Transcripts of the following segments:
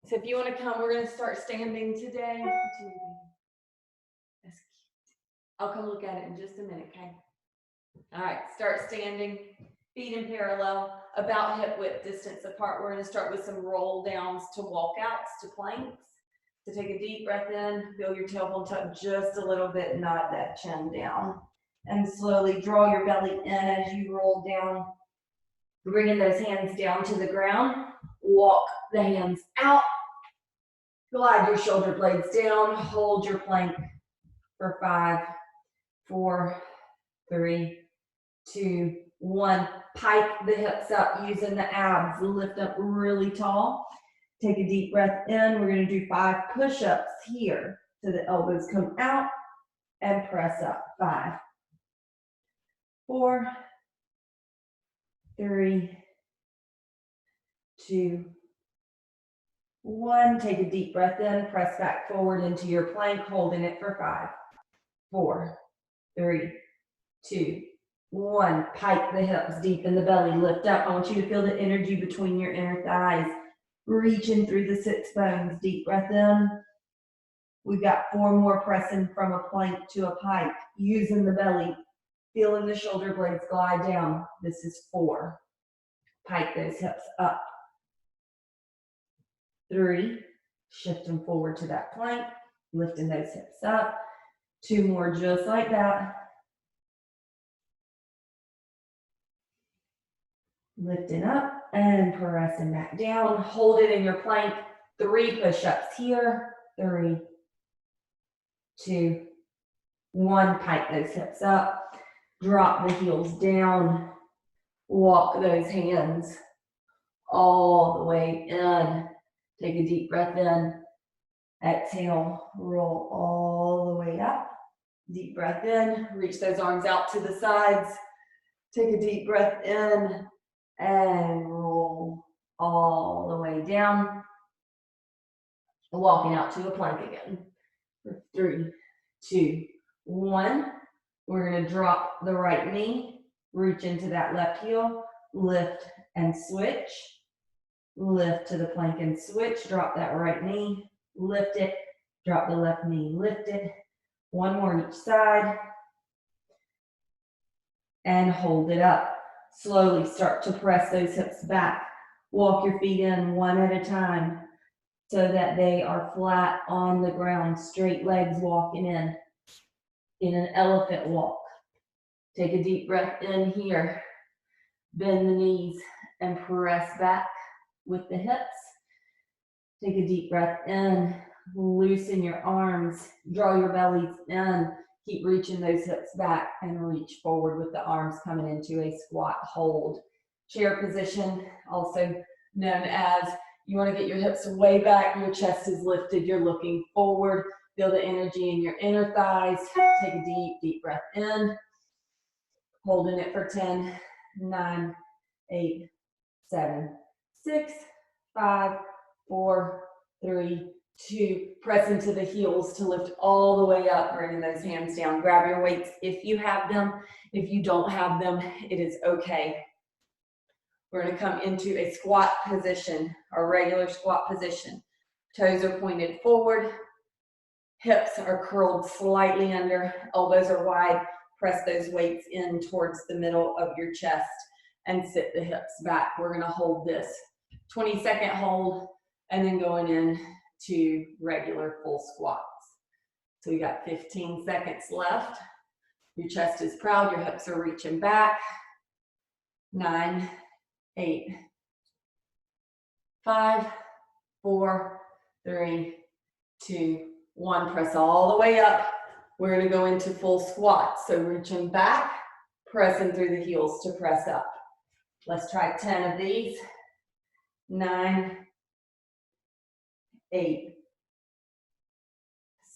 So if you want to come, we're going to start standing today. That's cute. I'll come look at it in just a minute, okay? All right, start standing, feet in parallel, about hip width distance apart. We're going to start with some roll downs to walkouts to planks. So take a deep breath in, feel your tailbone tuck just a little bit, nod that chin down. And slowly draw your belly in as you roll down. Bringing those hands down to the ground. Walk the hands out. Glide your shoulder blades down. Hold your plank for 5, 4, 3, 2, 1. Pike the hips up using the abs. Lift up really tall. Take a deep breath in. We're going to do 5 push-ups here. So the elbows come out and press up. 5, 4, 3, 2, 1. Take a deep breath in. Press back forward into your plank, holding it for 5, 4, 3, 2, 1. Pike the hips deep in the belly. Lift up. I want you to feel the energy between your inner thighs. Reaching through the sits bones. Deep breath in. We've got 4 more pressing from a plank to a pike. Using the belly. Feeling the shoulder blades glide down. This is 4. Pike those hips up. 3. Shifting forward to that plank. Lifting those hips up. 2 more just like that. Lifting up and pressing back down. Hold it in your plank. 3 push-ups here. 3, 2, 1. Pike those hips up. Drop the heels down. Walk those hands all the way in. Take a deep breath in. Exhale. Roll all the way up. Deep breath in. Reach those arms out to the sides. Take a deep breath in. And roll all the way down. Walking out to a plank again. 3, 2, 1. We're going to drop the right knee. Reach into that left heel. Lift and switch. Lift to the plank and switch. Drop that right knee. Lift it. Drop the left knee. Lift it. 1 more each side. And hold it up. Slowly start to press those hips back. Walk your feet in 1 at a time so that they are flat on the ground. Straight legs walking in an elephant walk. Take a deep breath in here. Bend the knees and press back with the hips. Take a deep breath in. Loosen your arms. Draw your bellies in. Keep reaching those hips back and reach forward with the arms coming into a squat hold. Chair position, also known as you want to get your hips way back, your chest is lifted, you're looking forward. Feel the energy in your inner thighs. Take a deep, deep breath in. Holding it for 10, 9, 8, 7, 6, 5, 4, 3, 2. Press into the heels to lift all the way up, bringing those hands down. Grab your weights if you have them. If you don't have them, it is okay. We're going to come into a squat position, a regular squat position. Toes are pointed forward. Hips are curled slightly under. Elbows are wide. Press those weights in towards the middle of your chest and sit the hips back. We're going to hold this 20-second hold and then going in to regular full squats. So we got 15 seconds left. Your chest is proud. Your hips are reaching back. 9, 8, 5, 4, 3, 2, 1. Press all the way up. We're going to go into full squat. So reaching back, pressing through the heels to press up. Let's try 10 of these. 9, 8,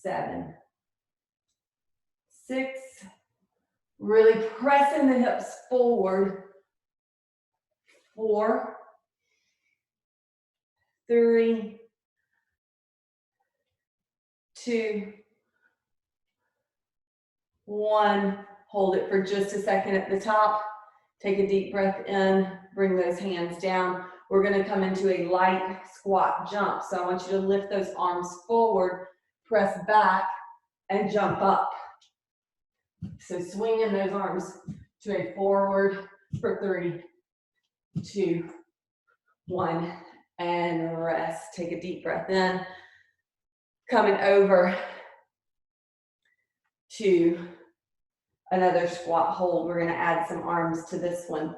7, 6. Really pressing the hips forward. 4, 3, 2, 1. Hold it for just a second at the top. Take a deep breath in. Bring those hands down. we're gonna come into a light squat jump. So I want you to lift those arms forward, press back, and jump up. So swinging those arms to a forward for 3, 2, 1, and rest. Take a deep breath in. Coming over to another squat hold. We're gonna add some arms to this one.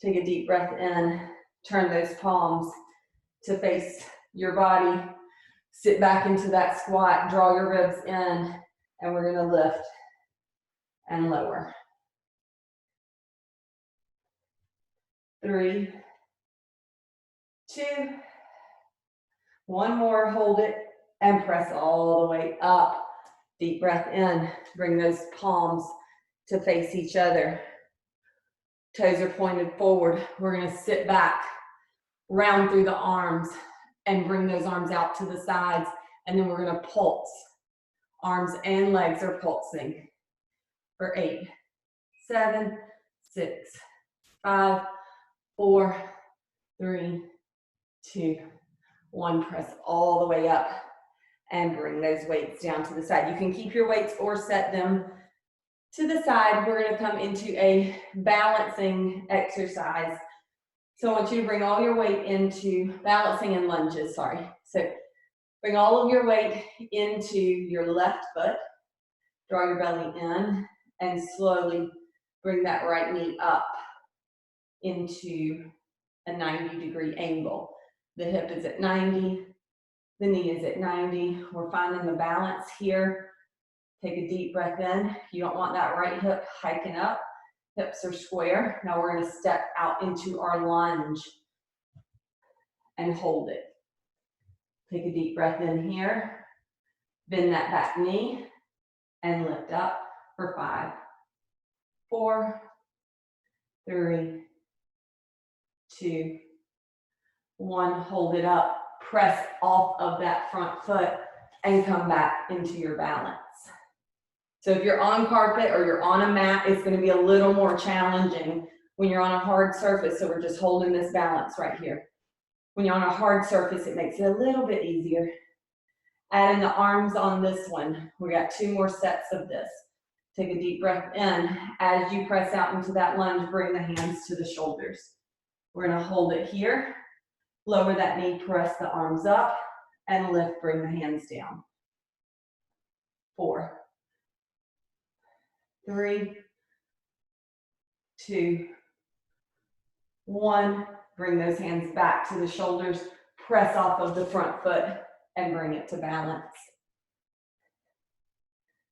Take a deep breath in, turn those palms to face your body. Sit back into that squat, draw your ribs in, and we're gonna lift and lower. 3, 2, 1 more, hold it, and press all the way up. Deep breath in, bring those palms to face each other. Toes are pointed forward. We're gonna sit back, round through the arms, and bring those arms out to the sides, and then we're gonna pulse. Arms and legs are pulsing. For 8, 7, 6, 5, 4, 3, 2, 1. Press all the way up and bring those weights down to the side. You can keep your weights or set them to the side. We're gonna come into a balancing exercise. So I want you to bring all your weight into balancing and lunges, sorry. So bring all of your weight into your left foot, draw your belly in, and slowly bring that right knee up into a 90-degree angle. The hip is at 90, the knee is at 90. We're finding the balance here. Take a deep breath in. You don't want that right hip hiking up. Hips are square. Now we're gonna step out into our lunge and hold it. Take a deep breath in here. Bend that back knee and lift up for 5, 4, 3, 2, 1. Hold it up. Press off of that front foot and come back into your balance. So if you're on carpet or you're on a mat, it's going to be a little more challenging when you're on a hard surface. So we're just holding this balance right here. When you're on a hard surface, it makes it a little bit easier. Adding the arms on this one. We got 2 more sets of this. Take a deep breath in. As you press out into that lunge, bring the hands to the shoulders. We're going to hold it here. Lower that knee, press the arms up, and lift, bring the hands down. 4, 3, 2, 1. Bring those hands back to the shoulders. Press off of the front foot and bring it to balance.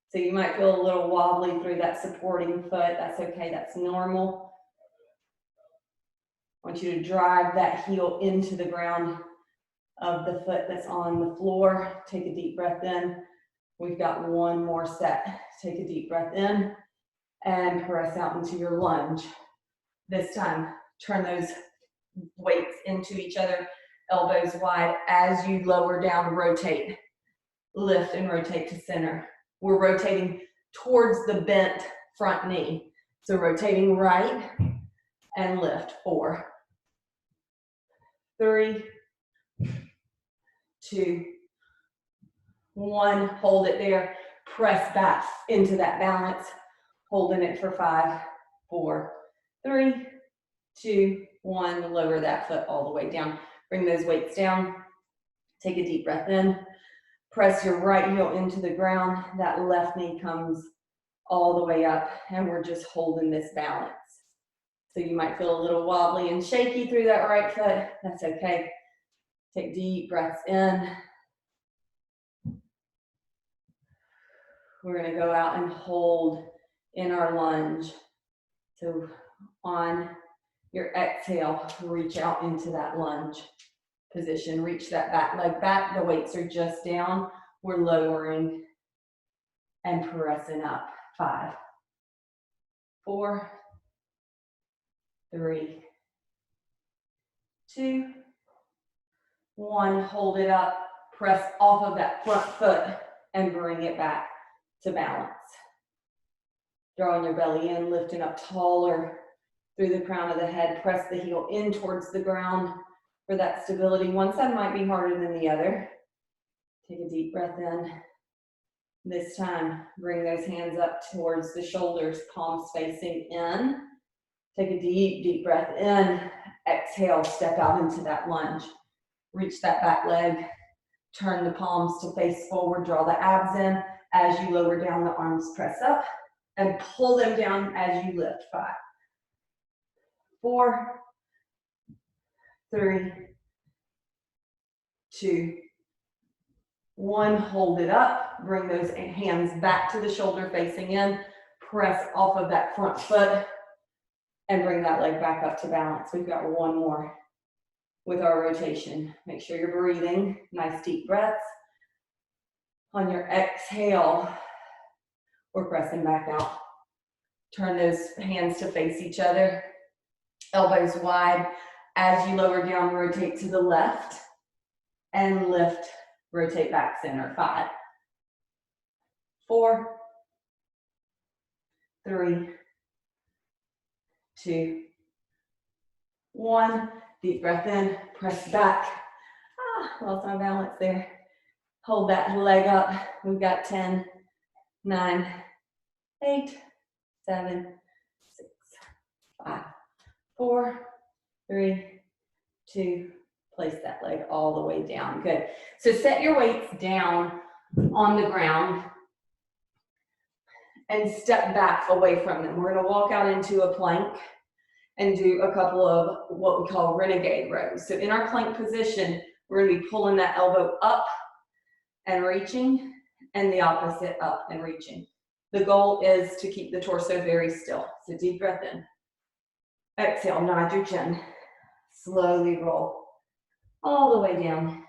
So you might feel a little wobbly through that supporting foot. That's okay, that's normal. I want you to drive that heel into the ground of the foot that's on the floor. Take a deep breath in. We've got 1 more set. Take a deep breath in and press out into your lunge. This time, turn those weights into each other, elbows wide. As you lower down, rotate. Lift and rotate to center. We're rotating towards the bent front knee. So rotating right and lift. 4, 3, 2, 1. Hold it there. Press back into that balance. Holding it for 5, 4, 3, 2, 1. Lower that foot all the way down. Bring those weights down. Take a deep breath in. Press your right heel into the ground. That left knee comes all the way up, and we're just holding this balance. So you might feel a little wobbly and shaky through that right foot. That's okay. Take deep breaths in. We're going to go out and hold in our lunge. So on your exhale, reach out into that lunge position. Reach that back leg back. The weights are just down. We're lowering and pressing up. 5, 4, 3, 2, 1. Hold it up. Press off of that front foot and bring it back to balance. Drawing your belly in, lifting up taller through the crown of the head. Press the heel in towards the ground. for that stability. One side might be harder than the other. Take a deep breath in. This time, bring those hands up towards the shoulders, palms facing in. Take a deep, deep breath in. Exhale, step out into that lunge. Reach that back leg. Turn the palms to face forward, draw the abs in. As you lower down, the arms press up and pull them down as you lift. 5, 4, 3, 2, 1. Hold it up. Bring those hands back to the shoulder facing in. Press off of that front foot and bring that leg back up to balance. We've got one more with our rotation. Make sure you're breathing. Nice deep breaths. On your exhale, we're pressing back out. Turn those hands to face each other. Elbows wide. As you lower down, rotate to the left and lift. Rotate back center. 5, 4, 3, 2, 1. Deep breath in, press back. Lost my balance there. Hold that leg up. We've got 10, 9, 8, 7, 6, 5, 4, 3, 2. Place that leg all the way down. Good. So set your weights down on the ground and step back away from them. We're going to walk out into a plank and do a couple of what we call renegade rows. So in our plank position, we're going to be pulling that elbow up and reaching, and the opposite up and reaching. The goal is to keep the torso very still. So deep breath in. Exhale, nod your chin. Slowly roll all the way down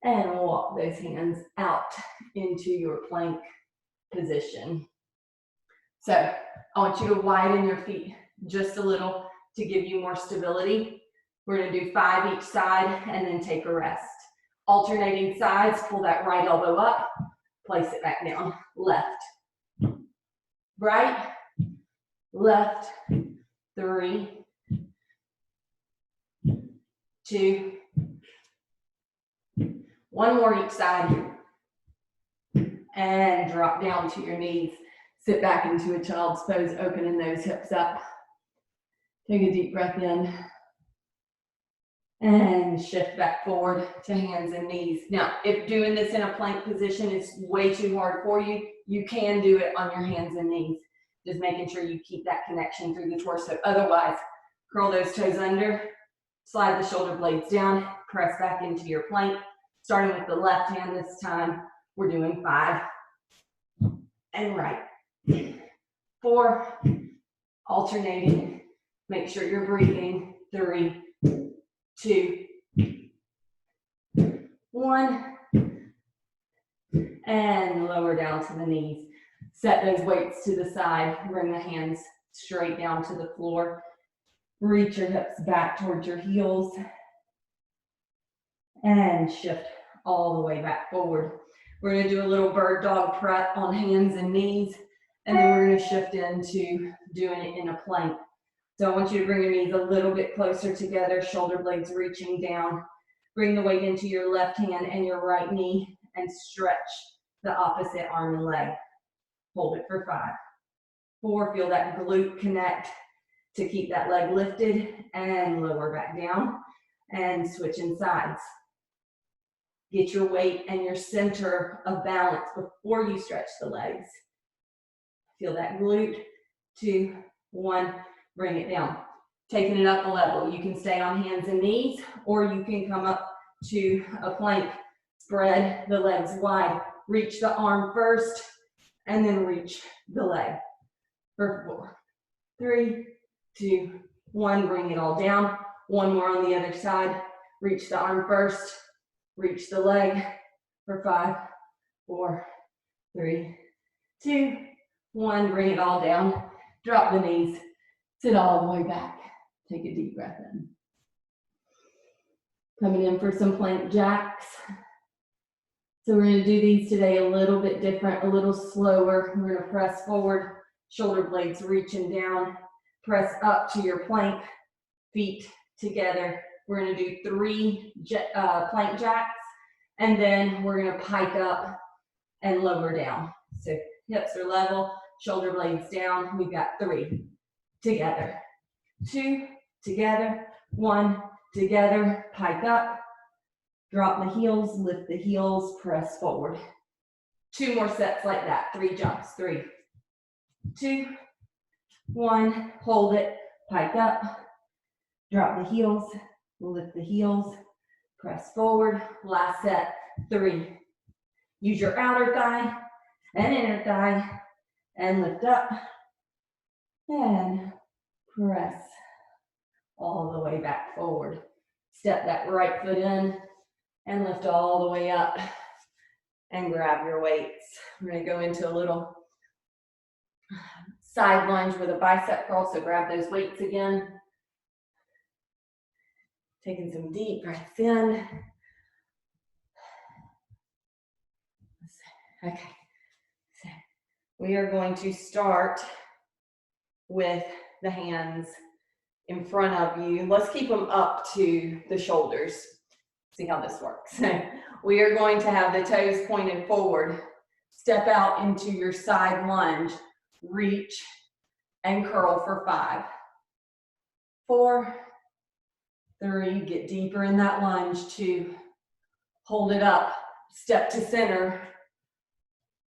and walk those hands out into your plank position. So I want you to widen your feet just a little to give you more stability. We're going to do 5 each side and then take a rest. Alternating sides, pull that right elbow up, place it back down. Left, right, left, 3, 2, 1 more each side, and drop down to your knees. Sit back into a child's pose, opening those hips up. Take a deep breath in, and shift back forward to hands and knees. Now, if doing this in a plank position is way too hard for you, you can do it on your hands and knees. Just making sure you keep that connection through the torso. Otherwise, curl those toes under, slide the shoulder blades down, press back into your plank. Starting with the left hand this time, we're doing 5 and right. 4, alternating. Make sure you're breathing. 3, 2, 1, and lower down to the knees. Set those weights to the side. Bring the hands straight down to the floor. Reach your hips back towards your heels and shift all the way back forward. We're going to do a little bird dog prep on hands and knees, and then we're going to shift into doing it in a plank. So I want you to bring your knees a little bit closer together, shoulder blades reaching down. Bring the weight into your left hand and your right knee and stretch the opposite arm and leg. Hold it for 5, 4, feel that glute connect to keep that leg lifted and lower back down and switching sides. Get your weight and your center of balance before you stretch the legs. Feel that glute. 2, 1, bring it down. Taking it up a level. You can stay on hands and knees, or you can come up to a plank. Spread the legs wide. Reach the arm first, and then reach the leg. For 4, 3, 2, 1, bring it all down. 1 more on the other side. Reach the arm first, reach the leg. For 5, 4, 3, 2, 1, bring it all down. Drop the knees, sit all the way back. Take a deep breath in. Coming in for some plank jacks. So we're going to do these today a little bit different, a little slower. We're going to press forward, shoulder blades reaching down. Press up to your plank, feet together, We're gonna do 3 plank jacks, and then we're gonna pike up and lower down. So hips are level, shoulder blades down. We've got 3 together, 2 together, 1 together, pike up, drop the heels, lift the heels, press forward. 2 more sets like that, 3 jumps, 3, 2, 1, hold it, pike up, drop the heels, lift the heels, press forward. Last set, 3. Use your outer thigh and inner thigh and lift up and press all the way back forward. Step that right foot in and lift all the way up and grab your weights. We're going to go into a little side lunge with a bicep curl, so grab those weights again. Taking some deep breaths in. Okay, so we are going to start with the hands in front of you. Let's keep them up to the shoulders. See how this works. We are going to have the toes pointed forward. Step out into your side lunge. Reach and curl for 5, 4, 3. Get deeper in that lunge. 2. Hold it up. Step to center.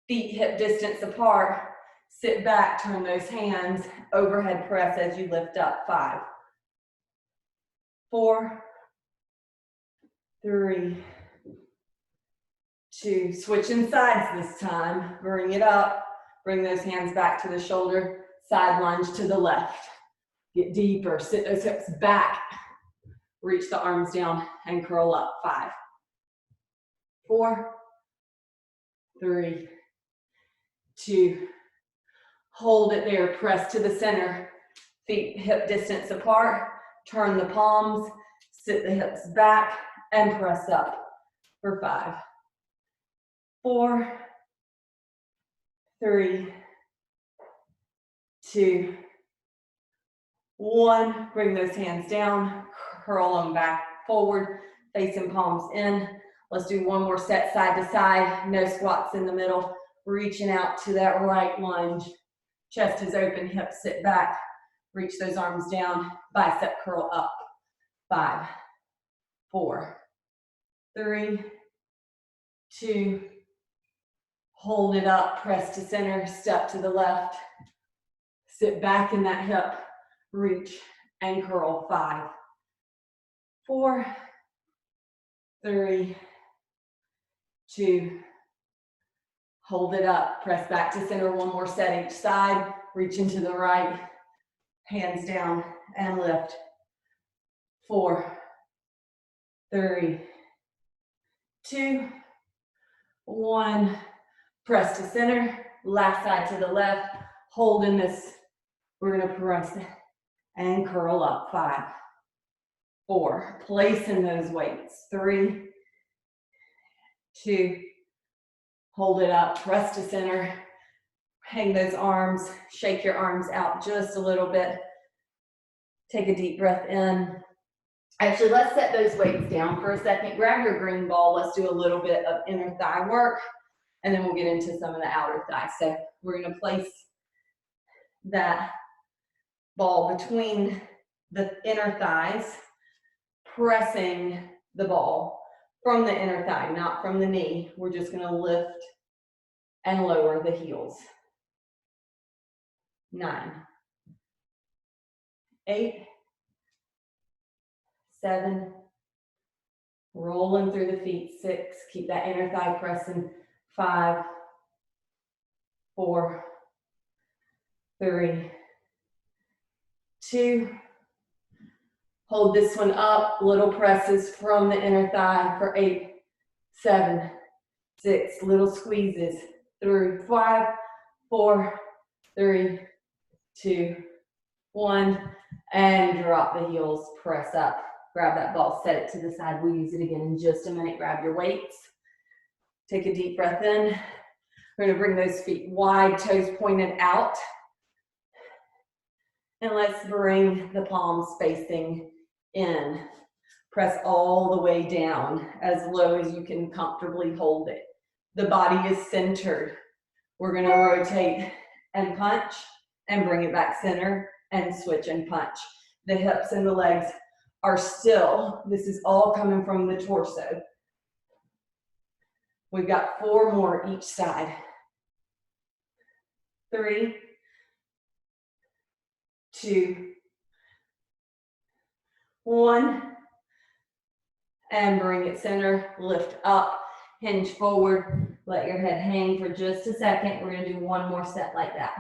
Feet hip distance apart. Sit back. Turn those hands. Overhead press as you lift up. 5, 4, 3, 2. Switching sides this time. Bring it up. Bring those hands back to the shoulder. Side lunge to the left. Get deeper. Sit those hips back. Reach the arms down and curl up. 5, 4, 3, 2. Hold it there. Press to the center. Feet hip distance apart. Turn the palms. Sit the hips back and press up for 5, 4, 3, 2, 1. Bring those hands down. Curl them back forward. Facing palms in. Let's do one more set side to side. No squats in the middle. Reaching out to that right lunge. Chest is open. Hips sit back. Reach those arms down. Bicep curl up. 5, 4, 3, 2. Hold it up. Press to center. Step to the left. Sit back in that hip. Reach and curl. 5, 4, 3, 2. Hold it up. Press back to center. One more set each side. Reach into the right. Hands down and lift. 4, 3, 2, 1. Press to center. Last side to the left. Holding this. We're going to press and curl up. 5, 4. Placing those weights. 3, 2. Hold it up. Press to center. Hang those arms. Shake your arms out just a little bit. Take a deep breath in. Actually, let's set those weights down for a second. Grab your green ball. Let's do a little bit of inner thigh work, and then we'll get into some of the outer thigh. So we're going to place that ball between the inner thighs, pressing the ball from the inner thigh, not from the knee. We're just going to lift and lower the heels. 9, 8, 7, rolling through the feet. 6, keep that inner thigh pressing. 5, 4, 3, 2. Hold this one up. Little presses from the inner thigh for 8, 7, 6. Little squeezes through 5, 4, 3, 2, 1. And drop the heels. Press up. Grab that ball. Set it to the side. We'll use it again in just a minute. Grab your weights. Take a deep breath in. We're going to bring those feet wide, toes pointed out. And let's bring the palms facing in. Press all the way down, as low as you can comfortably hold it. The body is centered. We're gonna rotate and punch and bring it back center and switch and punch. The hips and the legs are still, this is all coming from the torso. We've got 4 more each side. 3, 2, 1. And bring it center, lift up, hinge forward, let your head hang for just a second. We're gonna do 1 more set like that.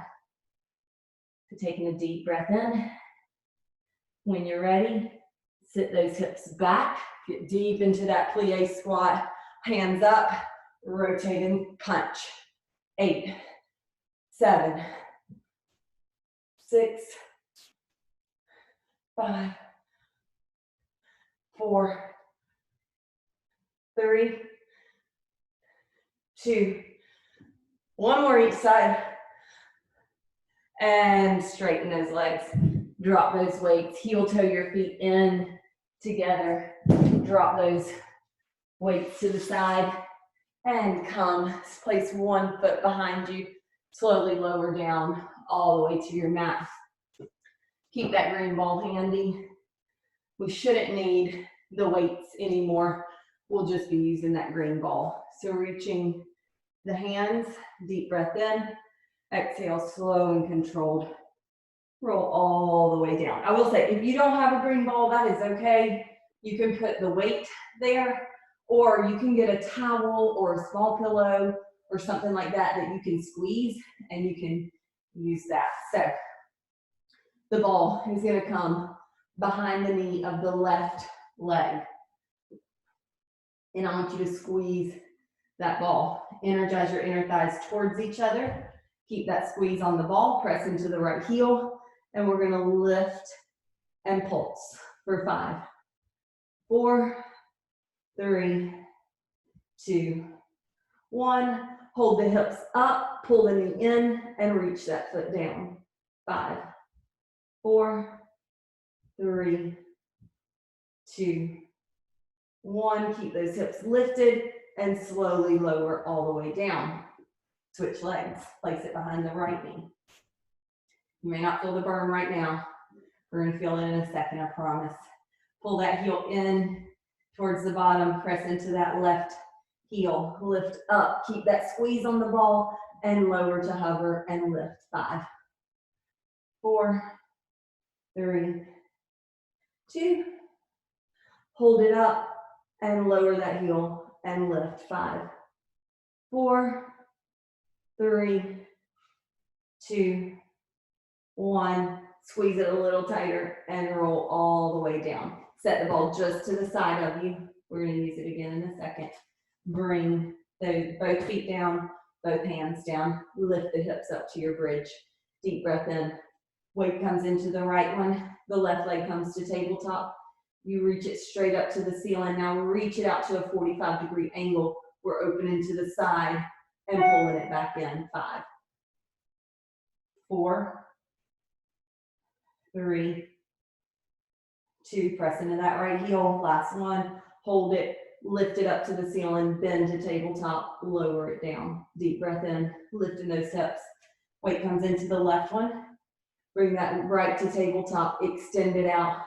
So taking a deep breath in. When you're ready, sit those hips back, get deep into that plie squat, hands up, rotate and punch. 8, 7, 6, 5, 4, 3, 2, 1 more each side. And straighten those legs. Drop those weights. Heel toe your feet in together. Drop those weights to the side. And come, place 1 foot behind you. Slowly lower down all the way to your mat. Keep that green ball handy. We shouldn't need the weights anymore. We'll just be using that green ball. So reaching the hands, deep breath in, exhale, slow and controlled. Roll all the way down. I will say, if you don't have a green ball, that is okay. You can put the weight there, or you can get a towel or a small pillow or something like that that you can squeeze, and you can use that. So the ball is going to come behind the knee of the left leg. And I want you to squeeze that ball. Energize your inner thighs towards each other. Keep that squeeze on the ball. Press into the right heel. And we're going to lift and pulse for 5, 4, 3, 2, 1. Hold the hips up, pull the knee in, and reach that foot down. 5, 4, 3, 2, 1. Keep those hips lifted and slowly lower all the way down. Switch legs. Place it behind the right knee. You may not feel the burn right now. We're going to feel it in a second, I promise. Pull that heel in towards the bottom. Press into that left heel. Lift up. Keep that squeeze on the ball and lower to hover and lift. 5, 4, 3, 2. Hold it up and lower that heel and lift. 5, 4, 3, 2, 1. Squeeze it a little tighter and roll all the way down. Set the ball just to the side of you. We're going to use it again in a second. Bring both feet down, both hands down. Lift the hips up to your bridge. Deep breath in. Weight comes into the right one. The left leg comes to tabletop. You reach it straight up to the ceiling. Now reach it out to a 45-degree angle. We're opening to the side and pulling it back in. 5, 4, 3, 2, press into that right heel. Last one. Hold it, lift it up to the ceiling, bend to tabletop, lower it down. Deep breath in, lifting those hips. Weight comes into the left one. Bring that right to tabletop, extend it out,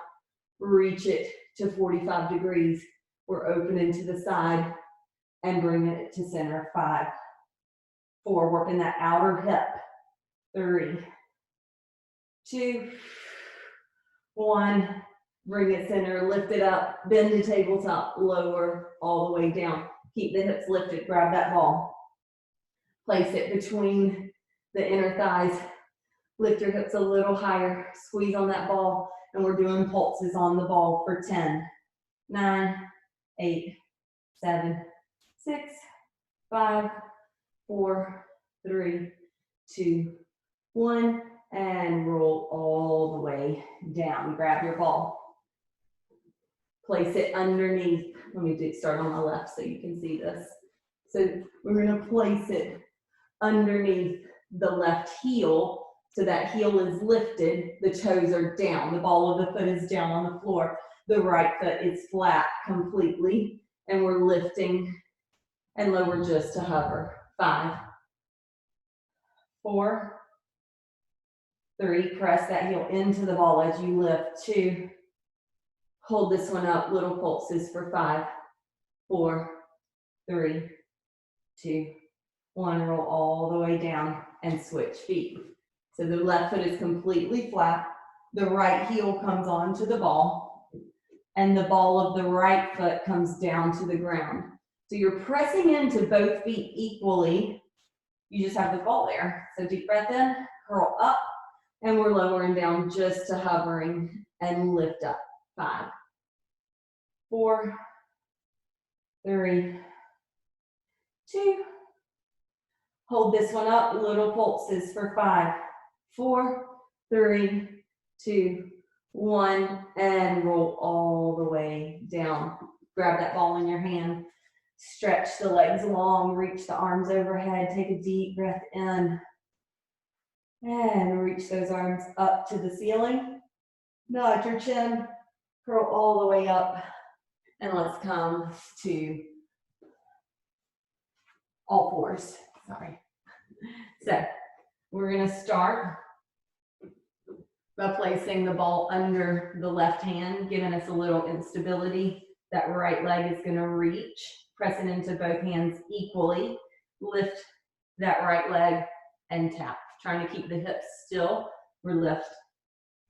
reach it to 45 degrees. We're opening to the side and bringing it to center. 5, 4, working that outer hip. 3, 2, 1, bring it center, lift it up, bend to tabletop, lower all the way down. Keep the hips lifted, grab that ball. Place it between the inner thighs. Lift your hips a little higher, squeeze on that ball, and we're doing pulses on the ball for 10, 9, 8, 7, 6, 5, 4, 3, 2, 1. And roll all the way down. Grab your ball. Place it underneath. Let me start on the left so you can see this. So we're going to place it underneath the left heel. So that heel is lifted. The toes are down. The ball of the foot is down on the floor. the right foot is flat completely, and we're lifting and lower just to hover. 5, 4, 3, press that heel into the ball as you lift. 2, hold this one up, little pulses for 5, 4, 3, 2, 1, roll all the way down and switch feet. So the left foot is completely flat, the right heel comes onto the ball, and the ball of the right foot comes down to the ground. So you're pressing into both feet equally, you just have the ball there. So deep breath in, curl up, and we're lowering down just to hovering and lift up. 5, 4, 3, 2, hold this one up, little pulses for 5, 4, 3, 2, 1, and roll all the way down. Grab that ball in your hand, stretch the legs long, reach the arms overhead, take a deep breath in, and reach those arms up to the ceiling. Nod your chin, curl all the way up, and let's come to all fours. Sorry. So we're going to start by placing the ball under the left hand, giving us a little instability. That right leg is going to reach, pressing into both hands equally. Lift that right leg and tap. Trying to keep the hips still. We're lift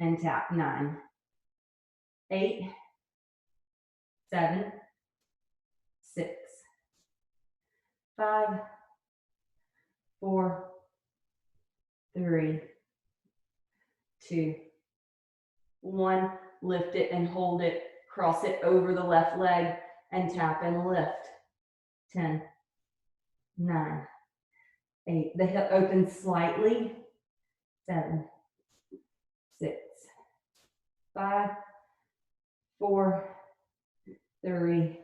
and tap. 9, 8, 7, 6, 5, 4, 3, 2, 1. Lift it and hold it. Cross it over the left leg and tap and lift. 10, 9, 8. The hip opens slightly. 7, 6, 5, 4, 3,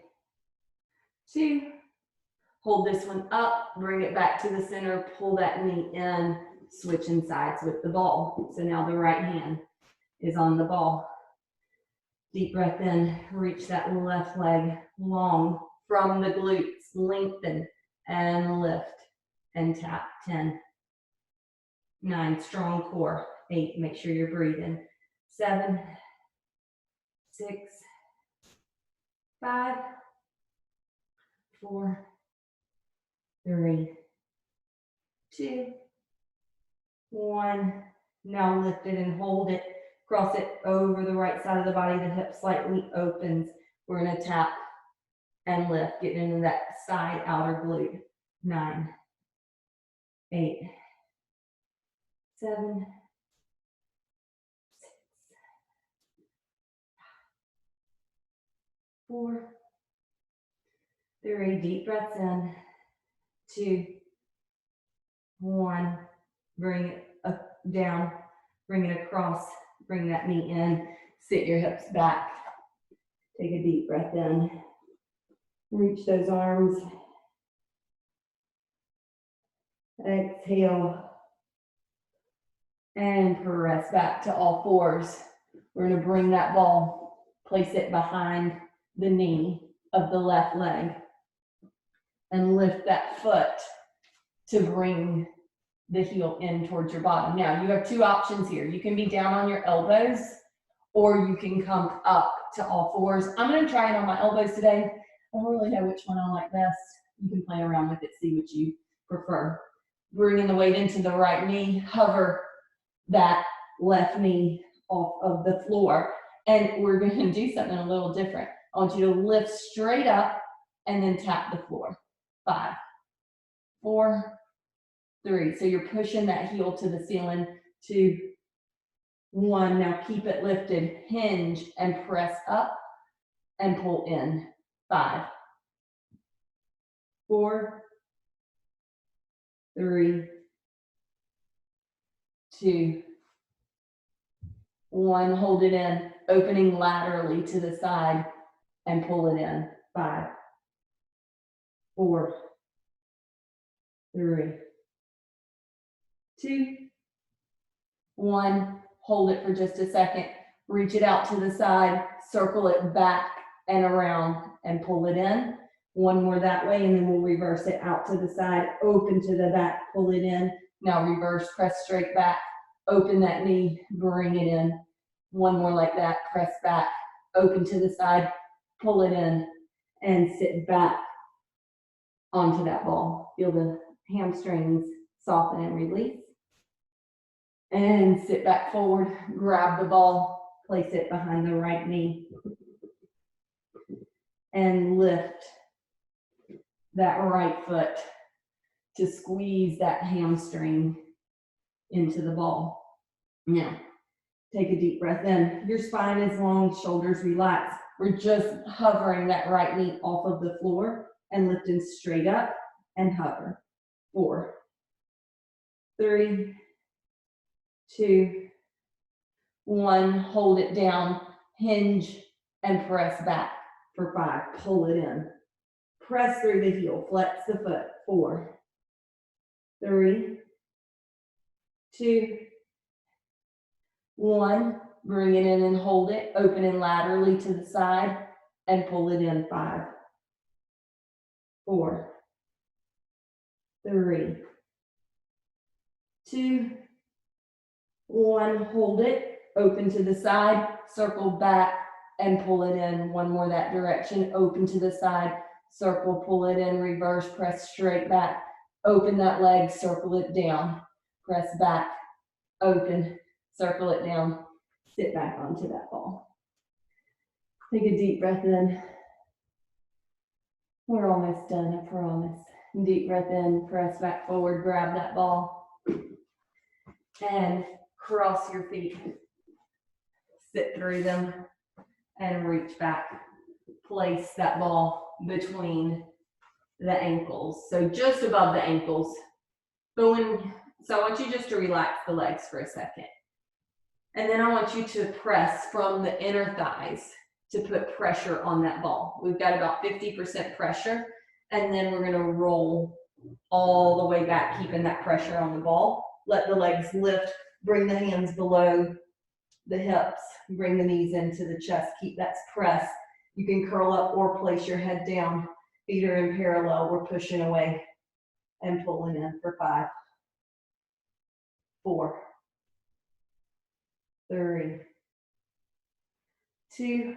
2. Hold this one up, bring it back to the center, pull that knee in, switching sides with the ball. So now the right hand is on the ball. Deep breath in, reach that left leg long from the glutes, lengthen and lift and tap. 10, 9, strong core. 8, make sure you're breathing. 7, 6, 5, 4, 3, 2, 1. Now lift it and hold it. Cross it over the right side of the body. The hip slightly opens. We're going to tap and lift. Get into that side outer glute. 9, 8, 7, 6, 4, 3. Deep breaths in. 2, 1. Bring it up, down. Bring it across. Bring that knee in. Sit your hips back. Take a deep breath in. Reach those arms. Exhale. And press back to all fours. We're going to bring that ball, place it behind the knee of the left leg, and lift that foot to bring the heel in towards your bottom. Now, you have 2 options here. You can be down on your elbows, or you can come up to all fours. I'm going to try it on my elbows today. I don't really know which one I like best. You can play around with it, see what you prefer. Bringing the weight into the right knee, hover that left knee off of the floor. And we're going to do something a little different. I want you to lift straight up and then tap the floor. 5, 4, 3. So you're pushing that heel to the ceiling. 2, 1. Now keep it lifted. Hinge and press up and pull in. 5, 4, 3, 2, 1. Hold it in. Opening laterally to the side and pull it in. 5, 4, 3, 2, 1. Hold it for just a second. reach it out to the side, circle it back and around and pull it in. One more that way, and then we'll reverse it out to the side, open to the back, pull it in. Now reverse, press straight back, open that knee, bring it in. One more like that, press back, open to the side, pull it in, and sit back onto that ball. Feel the hamstrings soften and release. And sit back forward, grab the ball, place it behind the right knee, and lift that right foot to squeeze that hamstring into the ball. Now, take a deep breath in. Your spine is long, shoulders relax. We're just hovering that right knee off of the floor and lifting straight up and hover. 4, 3, 2, 1. Hold it down, hinge and press back for 5. Pull it in. Press through the heel, flex the foot. 4, 3, 2, 1. Bring it in and hold it, opening laterally to the side and pull it in. 5, 4, 3, 2, 1. Hold it, open to the side, circle back and pull it in. One more that direction, open to the side, circle, pull it in, reverse, press straight back, open that leg, circle it down, press back, open, circle it down, sit back onto that ball. Take a deep breath in. We're almost done, I promise. Deep breath in, press back forward, grab that ball, and cross your feet. Sit through them and reach back. Place that ball between the ankles, so just above the ankles. So I want you just to relax the legs for a second. And then I want you to press from the inner thighs to put pressure on that ball. We've got about 50% pressure, and then we're gonna roll all the way back, keeping that pressure on the ball. Let the legs lift, bring the hands below the hips, bring the knees into the chest, keep that press. You can curl up or place your head down. Feet are in parallel, we're pushing away and pulling in for 5, 4, 3, 2,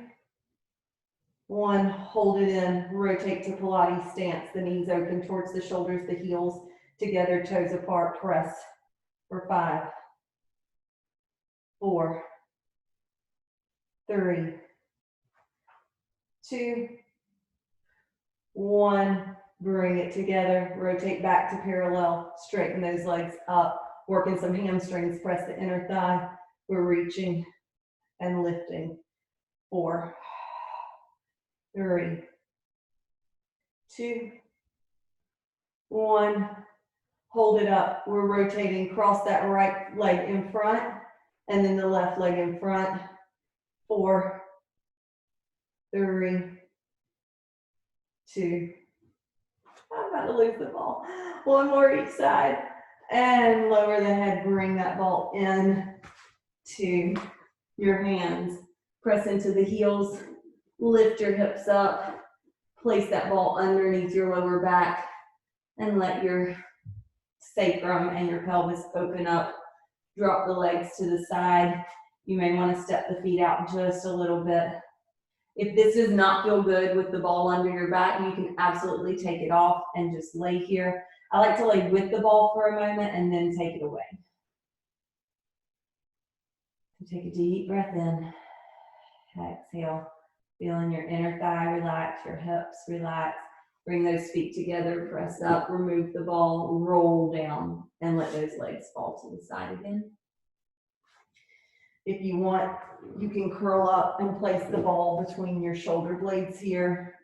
1. Hold it in, rotate to Pilates stance, the knees open towards the shoulders, the heels together, toes apart, press for 5, 4, 3, 2, 1. Bring it together, rotate back to parallel, straighten those legs up, working some hamstrings, press the inner thigh. We're reaching and lifting. 4, 3, 2, 1. Hold it up. We're rotating, cross that right leg in front and then the left leg in front. 4, 3, 2. I'm about to lose the ball. 1 more each side. And lower the head, bring that ball in to your hands. Press into the heels, lift your hips up, place that ball underneath your lower back, and let your sacrum and your pelvis open up. Drop the legs to the side. You may want to step the feet out just a little bit. If this does not feel good with the ball under your back, you can absolutely take it off and just lay here. I like to lay with the ball for a moment and then take it away. Take a deep breath in. Exhale. Feeling your inner thigh relax, your hips relax. Bring those feet together, press up, remove the ball, roll down, and let those legs fall to the side again. If you want, you can curl up and place the ball between your shoulder blades here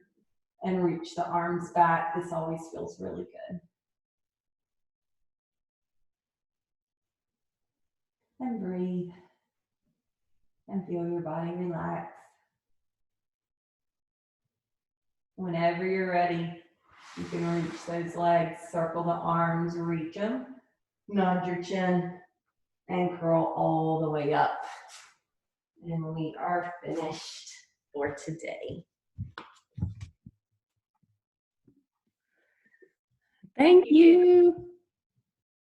and reach the arms back. This always feels really good. And breathe and feel your body relax. Whenever you're ready, you can reach those legs, circle the arms, reach them, nod your chin, and curl all the way up. And we are finished for today. Thank you.